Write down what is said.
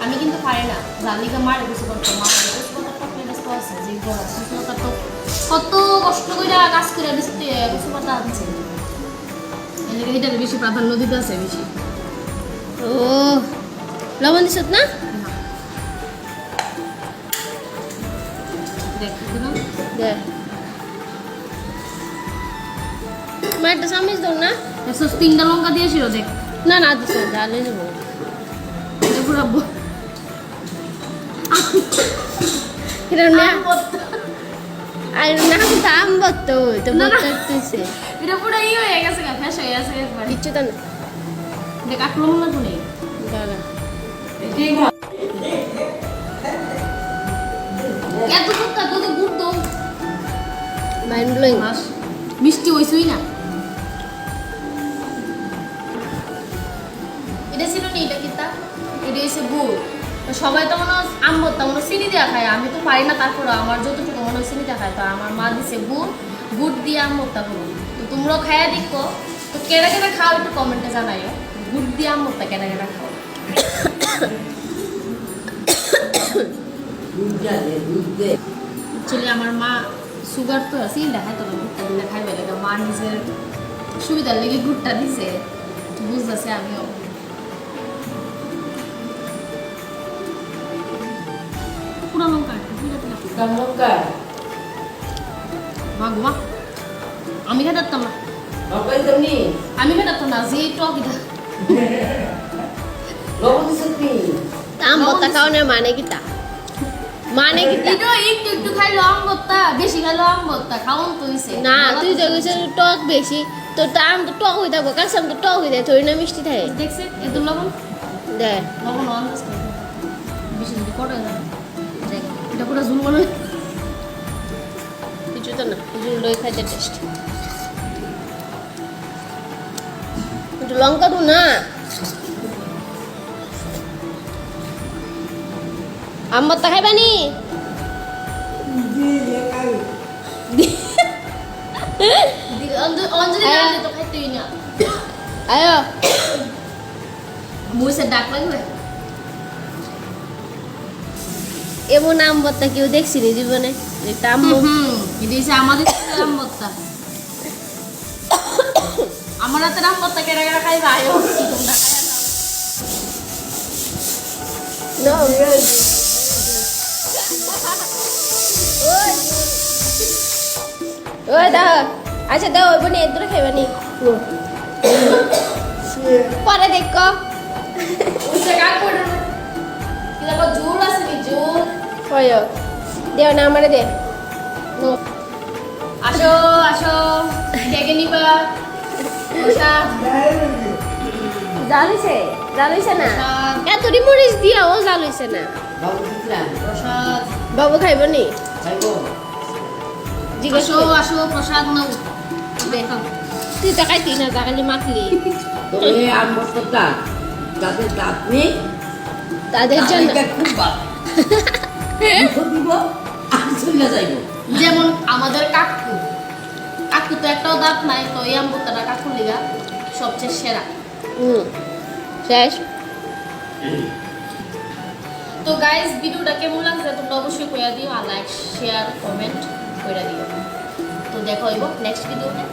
আমি কিন্তু পারি না জালিকা মারে কিছু করতে মা আছে যে কত কষ্ট করে কাজ করে দিচ্ছে কিছু কথা আছে এটা বেশি প্রাধান্য দিতে আছে বেশি ও লবণ দিছত না দেখ দিলাম দে মা একটা চামচ দাও না এসব 3টা লঙ্কা দিয়েছিল দেখ না না দিছ ডালে দেবো এটা পুরো এটা না আর না দাম বলতো তো বলতেছে এটা পুরো হয়ে গেছে ফ্যাশ হয়ে গেছে একবার কিচ্ছু তো না দেখ আট লবণ লাগবে নেই দাঁড়া এত কুত্তা কত গুড় দাও মাইন্ড ব্লোয়িং মিষ্টি হইছই না এটা ছিল না এটা কিতা এটা হচ্ছে গুড় তো সবাই তো মনে আম ভর্তা মনে চিনি দেওয়া খায় আমি তো পারি না তারপরে আমার যতটুকু মনে হয় চিনি দেওয়া খায় তো আমার মা দিছে গুড় দিয়ে আম ভর্তা করো তো তোমরাও খাইয়া দেখো তো কেনা কেনা খাও একটু কমেন্টে জানাইও গুড় দিয়ে আম ভর্তা কেনা কেনা খাও অ্যাকচুয়ালি আমার মা সুগার তো আছে দেখায় তো গুড়টা দিলে খাইবে লাগে মা নিজের সুবিধার লেগে গুড়টা দিছে বুঝতেছে আমিও পুরো লঙ্কা মা ঘুমা আমি খেতে পারতাম না আমি খেতে পারতাম না যে টক এটা আম ভর্তা খাওয়ানোর মানে কি তা মানে কি তা এটা একটু একটু খাইলো আম ভর্তা বেশি খাইলো আম ভর্তা খাওন তো হইছে না তুই তো কইছিস টক বেশি তো আম তো টক হয়ে থাকবো কাঁচা আম তো টক হয়ে যায় থই না মিষ্টি থাকে দেখছে এত লবণ দে লবণ আন্দাজ করে বেশি যদি কটা যায় দেখ এটা পুরো ঝুল মনে হয় কিছু তো না জুল দই খাইতে টেস্ট একটু লঙ্কা দু না আম ভর্তা খাইবানি অঞ্জলি গালে তো খাইতেই না আয়ো মুইসে ডাক লাগবে এমন আম ভর্তা কেউ দেখছি নি জীবনে একটা আম এটা হচ্ছে আমাদের আম ভর্তা আমার হাতে আম ভর্তা কেনা কেনা খাইবে আয়ো তোমরা খাইয়া নাও No, really. ওই দাও আচ্ছা দাও ওই বনি এদুরে খাইবানি পরে দেখো উসে কাট করে কি দেখো জোর আছে নি জোর হয় দেও না আমারে দে আসো আসো ডেকে নিবা ওষা জালইছে না এতটি মরিচ দিয়া ও জালইছে না প্রসাদ বাবু খাইবনি জিজ্ঞেস আসো আসো প্রসাদ নাও দেখো তুই তো খাইতি না জাগালি মাখলি তবে আম ভর্তাটা যাদের দাঁত নেই তাদের জন্য তাদেরকে খুব ভালো মুখে দিব আর চলে যাইব যেমন আমাদের কাকু কাকু তো একটাও দাঁত নাই তো এই আমবুতাটা কাকুর লিগা সবচেয়ে সেরা শেষ তো গাইস ভিডিওটা কেমন লাগছে তোমরা অবশ্যই কইয়া দিও আর লাইক শেয়ার কমেন্ট কইরা দিও তো দেখা হইব নেক্সট ভিডিওতে